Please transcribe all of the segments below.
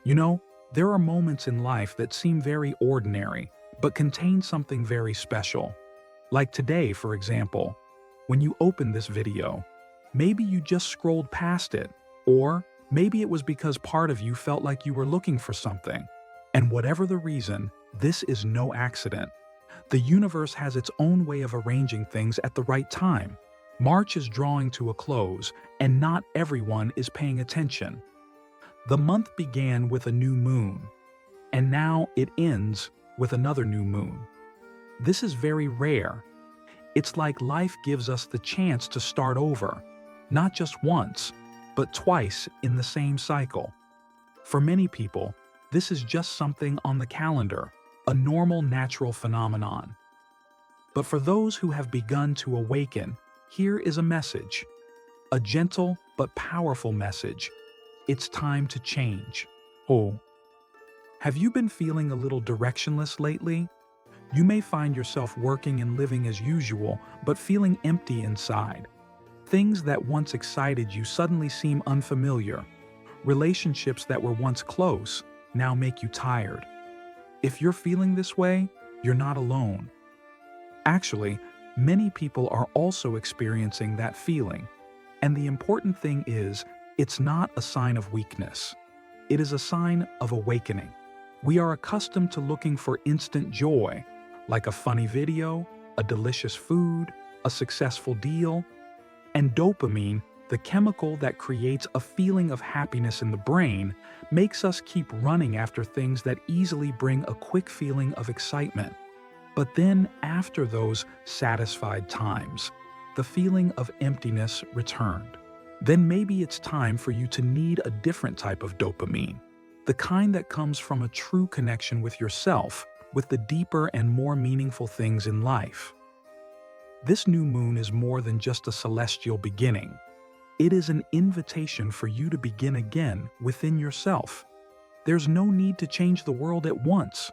You know, there are moments in life that seem very ordinary, but contain something very special. Like today, for example, when you open this video, maybe you just scrolled past it, or maybe it was because part of you felt like you were looking for something. And whatever the reason, this is no accident. The universe has its own way of arranging things at the right time. March is drawing to a close, and not everyone is paying attention. The month began with a new moon, and now it ends with another new moon. This is very rare. It's like life gives us the chance to start over, not just once, but twice in the same cycle. For many people, this is just something on the calendar, a normal natural phenomenon. But for those who have begun to awaken, here is a message. A gentle but powerful message. It's time to change. Oh, have you been feeling a little directionless lately? You may find yourself working and living as usual, but feeling empty inside. Things that once excited you suddenly seem unfamiliar. Relationships that were once close now make you tired. If you're feeling this way, you're not alone. Actually, many people are also experiencing that feeling. And the important thing is, it's not a sign of weakness. It is a sign of awakening. We are accustomed to looking for instant joy, like a funny video, a delicious food, a successful deal. And dopamine, the chemical that creates a feeling of happiness in the brain, makes us keep running after things that easily bring a quick feeling of excitement. But then, after those satisfied times, the feeling of emptiness returned. Then maybe it's time for you to need a different type of dopamine, the kind that comes from a true connection with yourself, with the deeper and more meaningful things in life. This new moon is more than just a celestial beginning. It is an invitation for you to begin again within yourself. There's no need to change the world at once.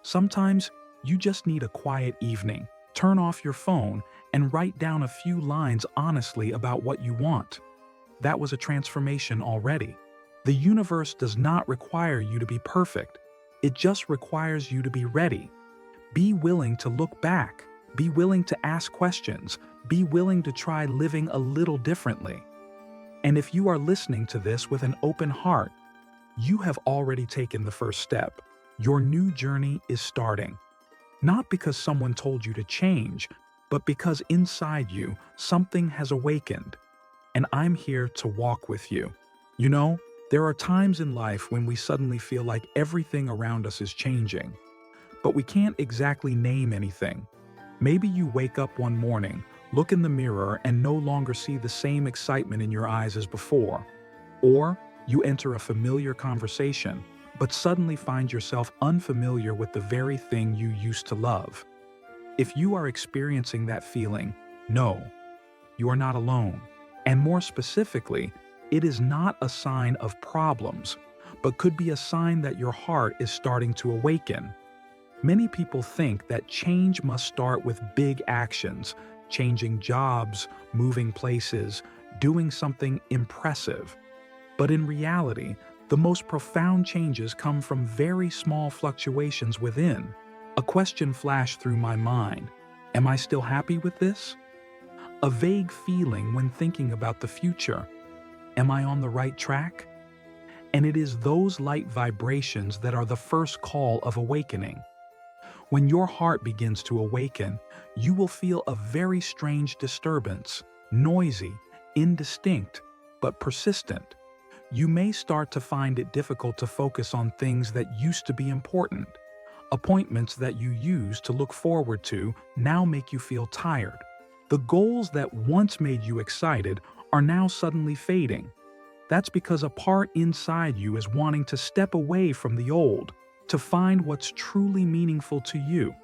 Sometimes you just need a quiet evening, turn off your phone, and write down a few lines honestly about what you want. That was a transformation already. The universe does not require you to be perfect. It just requires you to be ready. Be willing to look back. Be willing to ask questions. Be willing to try living a little differently. And if you are listening to this with an open heart, you have already taken the first step. Your new journey is starting. Not because someone told you to change, but because inside you, something has awakened. And I'm here to walk with you. You know, there are times in life when we suddenly feel like everything around us is changing, but we can't exactly name anything. Maybe you wake up one morning, look in the mirror, and no longer see the same excitement in your eyes as before. Or you enter a familiar conversation, but suddenly find yourself unfamiliar with the very thing you used to love. If you are experiencing that feeling, know you are not alone. And more specifically, it is not a sign of problems, but could be a sign that your heart is starting to awaken. Many people think that change must start with big actions, changing jobs, moving places, doing something impressive. But in reality, the most profound changes come from very small fluctuations within. A question flashed through my mind. Am I still happy with this? A vague feeling when thinking about the future. Am I on the right track? And it is those light vibrations that are the first call of awakening. When your heart begins to awaken, you will feel a very strange disturbance, noisy, indistinct, but persistent. You may start to find it difficult to focus on things that used to be important. Appointments that you used to look forward to now make you feel tired. The goals that once made you excited are now suddenly fading. That's because a part inside you is wanting to step away from the old, to find what's truly meaningful to you.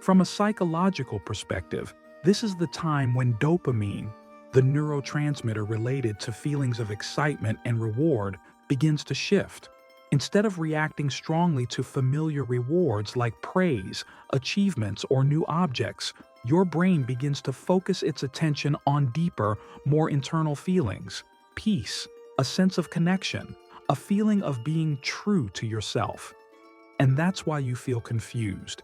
From a psychological perspective, this is the time when dopamine, the neurotransmitter related to feelings of excitement and reward, begins to shift. Instead of reacting strongly to familiar rewards like praise, achievements, or new objects, your brain begins to focus its attention on deeper, more internal feelings, peace, a sense of connection, a feeling of being true to yourself. And that's why you feel confused,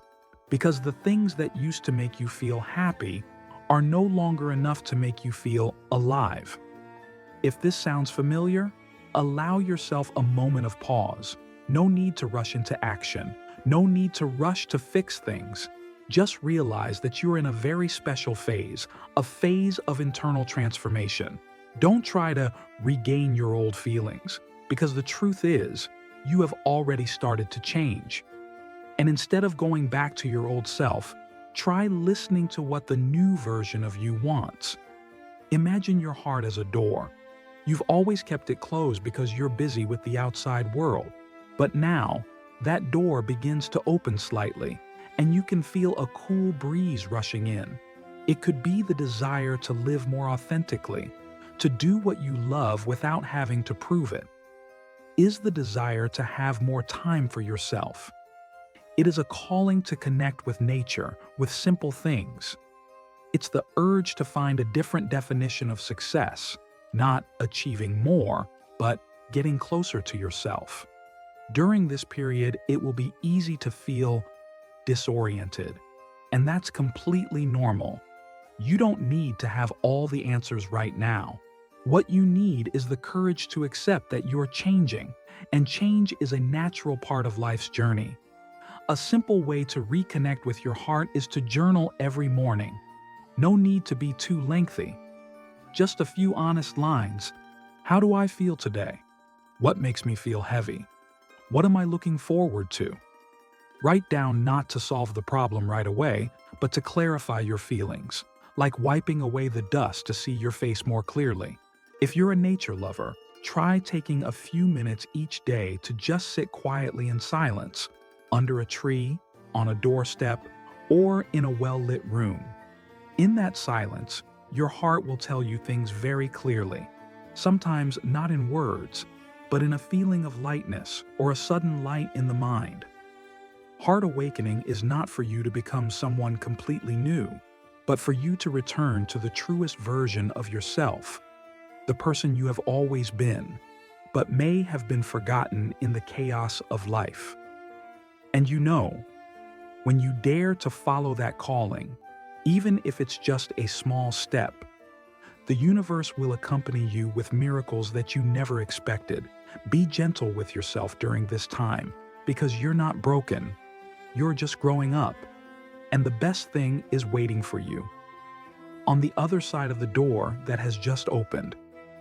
because the things that used to make you feel happy are no longer enough to make you feel alive. If this sounds familiar, allow yourself a moment of pause. No need to rush into action. No need to rush to fix things. Just realize that you're in a very special phase, a phase of internal transformation. Don't try to regain your old feelings, because the truth is, you have already started to change. And instead of going back to your old self, try listening to what the new version of you wants. Imagine your heart as a door. You've always kept it closed because you're busy with the outside world. But now, that door begins to open slightly, and you can feel a cool breeze rushing in. It could be the desire to live more authentically, to do what you love without having to prove it. Is the desire to have more time for yourself. It is a calling to connect with nature, with simple things. It's the urge to find a different definition of success, not achieving more, but getting closer to yourself. During this period, it will be easy to feel disoriented, and that's completely normal. You don't need to have all the answers right now. What you need is the courage to accept that you're changing, and change is a natural part of life's journey. A simple way to reconnect with your heart is to journal every morning. No need to be too lengthy. Just a few honest lines. How do I feel today? What makes me feel heavy? What am I looking forward to? Write down not to solve the problem right away, but to clarify your feelings, like wiping away the dust to see your face more clearly. If you're a nature lover, try taking a few minutes each day to just sit quietly in silence, under a tree, on a doorstep, or in a well-lit room. In that silence, your heart will tell you things very clearly, sometimes not in words, but in a feeling of lightness or a sudden light in the mind. Heart awakening is not for you to become someone completely new, but for you to return to the truest version of yourself, the person you have always been, but may have been forgotten in the chaos of life. And you know, when you dare to follow that calling, even if it's just a small step, the universe will accompany you with miracles that you never expected. Be gentle with yourself during this time, because you're not broken. You're just growing up, and the best thing is waiting for you. On the other side of the door that has just opened,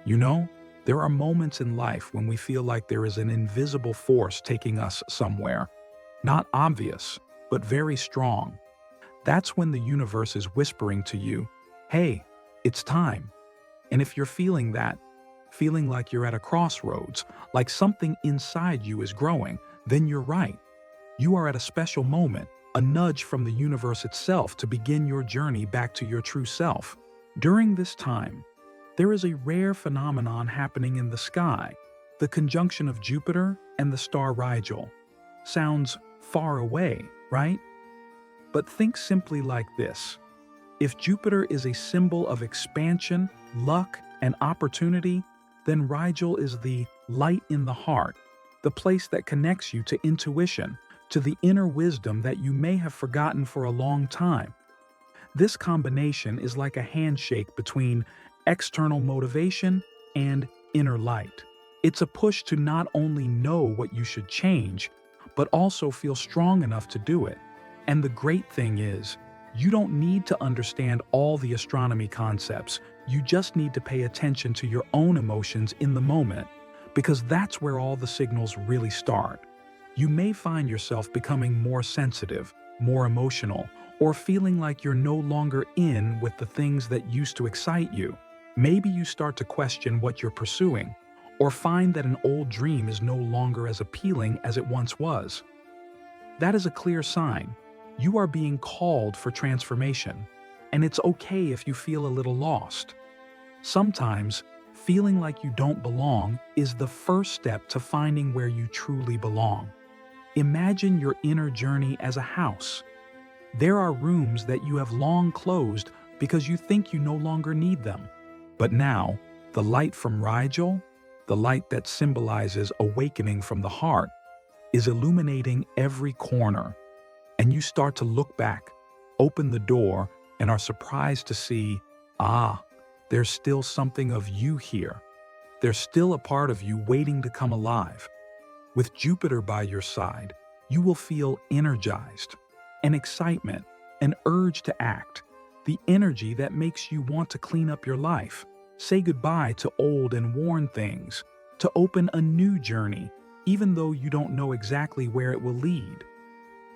you know, there are moments in life when we feel like there is an invisible force taking us somewhere. Not obvious, but very strong. That's when the universe is whispering to you, hey, it's time. And if you're feeling that, feeling like you're at a crossroads, like something inside you is growing, then you're right. You are at a special moment, a nudge from the universe itself to begin your journey back to your true self. During this time, there is a rare phenomenon happening in the sky, the conjunction of Jupiter and the star Rigel. Sounds far away, right? But think simply like this. If Jupiter is a symbol of expansion, luck, and opportunity, then Rigel is the light in the heart, the place that connects you to intuition, to the inner wisdom that you may have forgotten for a long time. This combination is like a handshake between external motivation and inner light. It's a push to not only know what you should change, but also feel strong enough to do it. And the great thing is, you don't need to understand all the astronomy concepts. You just need to pay attention to your own emotions in the moment, because that's where all the signals really start. You may find yourself becoming more sensitive, more emotional, or feeling like you're no longer in with the things that used to excite you. Maybe you start to question what you're pursuing, or find that an old dream is no longer as appealing as it once was. That is a clear sign. You are being called for transformation, and it's okay if you feel a little lost. Sometimes, feeling like you don't belong is the first step to finding where you truly belong. Imagine your inner journey as a house. There are rooms that you have long closed because you think you no longer need them. But now, the light from Rigel, the light that symbolizes awakening from the heart, is illuminating every corner. And you start to look back, open the door, and are surprised to see, there's still something of you here. There's still a part of you waiting to come alive. With Jupiter by your side, you will feel energized, an excitement, an urge to act, the energy that makes you want to clean up your life, say goodbye to old and worn things, to open a new journey, even though you don't know exactly where it will lead.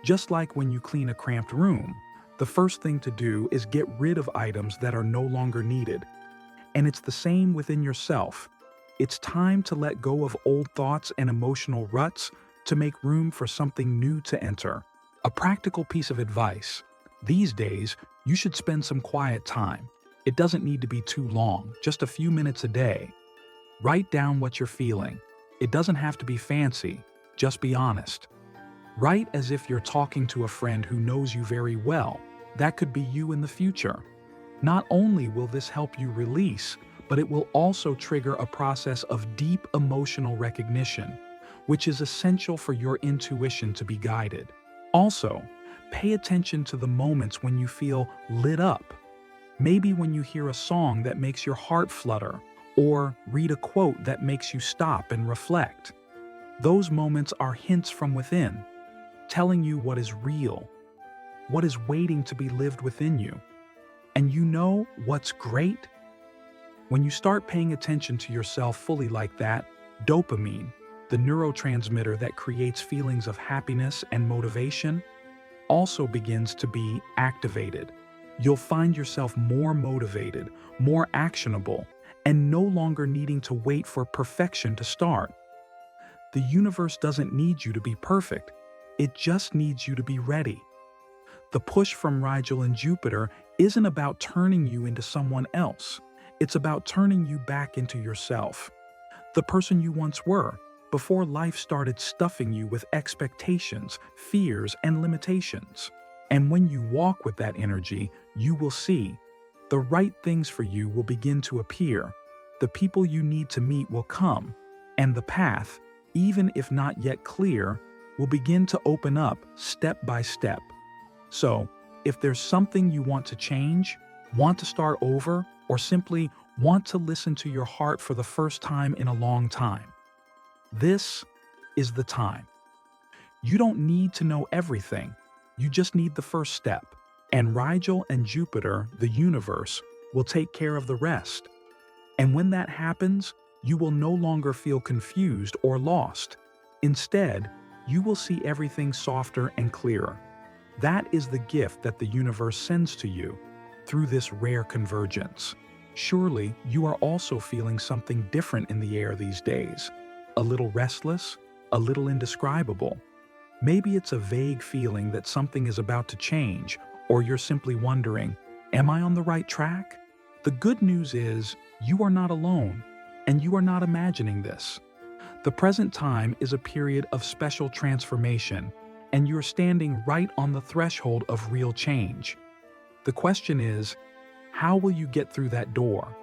Just like when you clean a cramped room, the first thing to do is get rid of items that are no longer needed. And it's the same within yourself. It's time to let go of old thoughts and emotional ruts to make room for something new to enter. A practical piece of advice. These days, you should spend some quiet time. It doesn't need to be too long, just a few minutes a day. Write down what you're feeling. It doesn't have to be fancy, just be honest. Write as if you're talking to a friend who knows you very well. That could be you in the future. Not only will this help you release, but it will also trigger a process of deep emotional recognition, which is essential for your intuition to be guided. Also, pay attention to the moments when you feel lit up. Maybe when you hear a song that makes your heart flutter, or read a quote that makes you stop and reflect. Those moments are hints from within, telling you what is real, what is waiting to be lived within you. And you know what's great? When you start paying attention to yourself fully like that, dopamine, the neurotransmitter that creates feelings of happiness and motivation, also begins to be activated. You'll find yourself more motivated, more actionable, and no longer needing to wait for perfection to start. The universe doesn't need you to be perfect. It just needs you to be ready. The push from Rigel and Jupiter isn't about turning you into someone else. It's about turning you back into yourself, the person you once were, before life started stuffing you with expectations, fears, and limitations. And when you walk with that energy, you will see the right things for you will begin to appear, the people you need to meet will come, and the path, even if not yet clear, will begin to open up step by step. So, if there's something you want to change, want to start over, or simply want to listen to your heart for the first time in a long time, this is the time. You don't need to know everything. You just need the first step. And Rigel and Jupiter, the universe, will take care of the rest. And when that happens, you will no longer feel confused or lost. Instead, you will see everything softer and clearer. That is the gift that the universe sends to you through this rare convergence. Surely, you are also feeling something different in the air these days. A little restless, a little indescribable. Maybe it's a vague feeling that something is about to change, or you're simply wondering, am I on the right track? The good news is, you are not alone, and you are not imagining this. The present time is a period of special transformation, and you're standing right on the threshold of real change. The question is, how will you get through that door?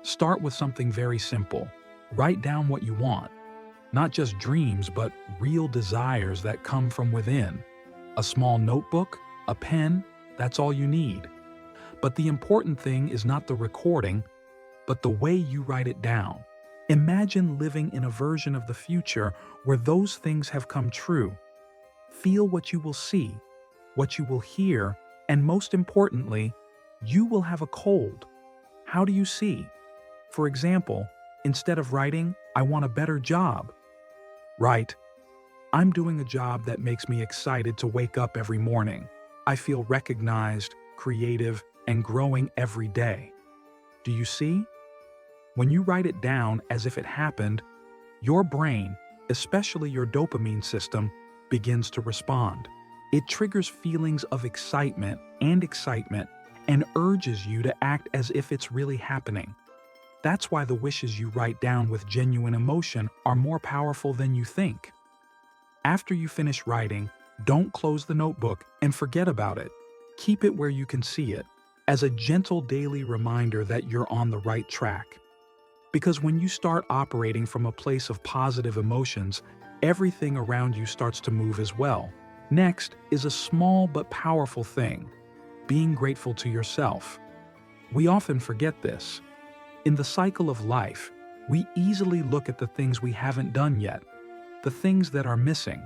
Start with something very simple. Write down what you want. Not just dreams, but real desires that come from within. A small notebook, a pen, that's all you need. But the important thing is not the recording, but the way you write it down. Imagine living in a version of the future where those things have come true. Feel what you will see, what you will hear, and most importantly, you will have a cold. How do you see? For example, instead of writing, I want a better job. Write, I'm doing a job that makes me excited to wake up every morning. I feel recognized, creative, and growing every day. Do you see? When you write it down as if it happened, your brain, especially your dopamine system, begins to respond. It triggers feelings of excitement and urges you to act as if it's really happening. That's why the wishes you write down with genuine emotion are more powerful than you think. After you finish writing, don't close the notebook and forget about it. Keep it where you can see it, as a gentle daily reminder that you're on the right track. Because when you start operating from a place of positive emotions, everything around you starts to move as well. Next is a small but powerful thing: being grateful to yourself. We often forget this. In the cycle of life, we easily look at the things we haven't done yet, the things that are missing,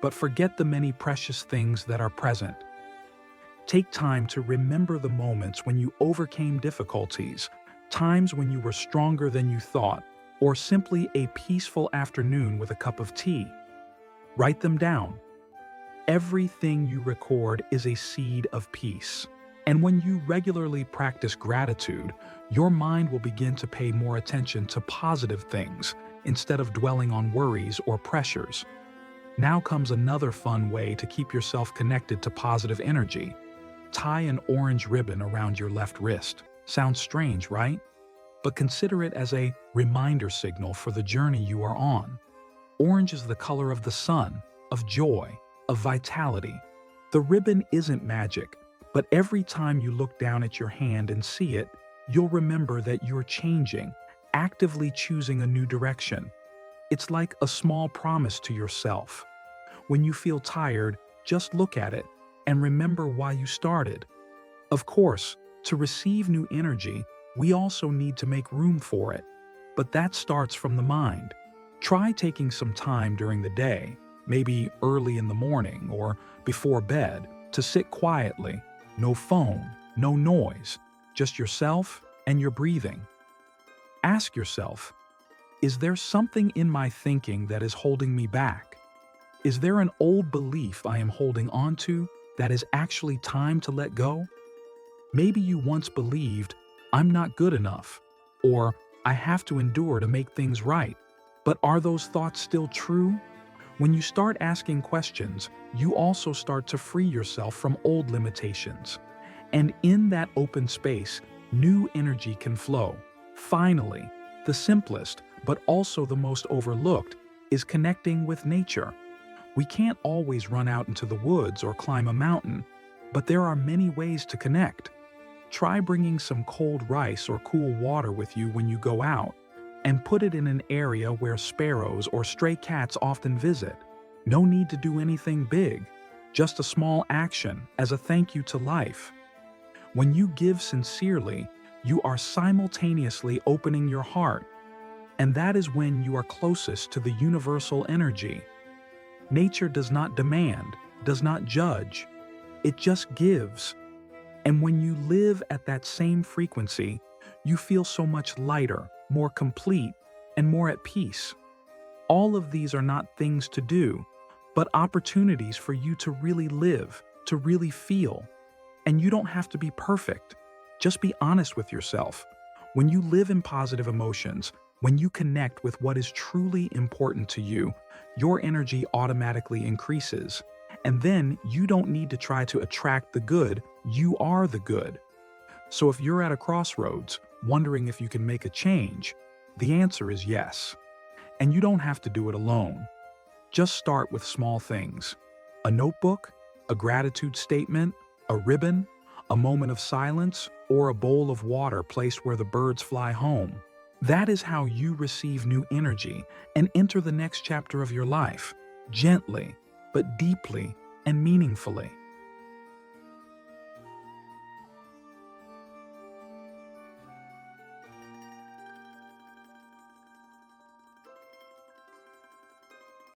but forget the many precious things that are present. Take time to remember the moments when you overcame difficulties, times when you were stronger than you thought, or simply a peaceful afternoon with a cup of tea. Write them down. Everything you record is a seed of peace. And when you regularly practice gratitude, your mind will begin to pay more attention to positive things instead of dwelling on worries or pressures. Now comes another fun way to keep yourself connected to positive energy. Tie an orange ribbon around your left wrist. Sounds strange, right? But consider it as a reminder signal for the journey you are on. Orange is the color of the sun, of joy, of vitality. The ribbon isn't magic, but every time you look down at your hand and see it, you'll remember that you're changing, actively choosing a new direction. It's like a small promise to yourself. When you feel tired, just look at it and remember why you started. Of course, to receive new energy, we also need to make room for it. But that starts from the mind. Try taking some time during the day, maybe early in the morning or before bed, to sit quietly. No phone, no noise, just yourself and your breathing. Ask yourself, is there something in my thinking that is holding me back? Is there an old belief I am holding on to that is actually time to let go? Maybe you once believed, I'm not good enough, or I have to endure to make things right. But are those thoughts still true? When you start asking questions, you also start to free yourself from old limitations. And in that open space, new energy can flow. Finally, the simplest, but also the most overlooked, is connecting with nature. We can't always run out into the woods or climb a mountain, but there are many ways to connect. Try bringing some cold rice or cool water with you when you go out, and put it in an area where sparrows or stray cats often visit. No need to do anything big, just a small action as a thank you to life. When you give sincerely, you are simultaneously opening your heart, and that is when you are closest to the universal energy. Nature does not demand, does not judge. It just gives. And when you live at that same frequency, you feel so much lighter, more complete, and more at peace. All of these are not things to do, but opportunities for you to really live, to really feel. And you don't have to be perfect. Just be honest with yourself. When you live in positive emotions, when you connect with what is truly important to you, your energy automatically increases. And then you don't need to try to attract the good, you are the good. So if you're at a crossroads, wondering if you can make a change, the answer is yes. And you don't have to do it alone. Just start with small things: a notebook, a gratitude statement, a ribbon, a moment of silence, or a bowl of water placed where the birds fly home. That is how you receive new energy and enter the next chapter of your life, gently, but deeply and meaningfully.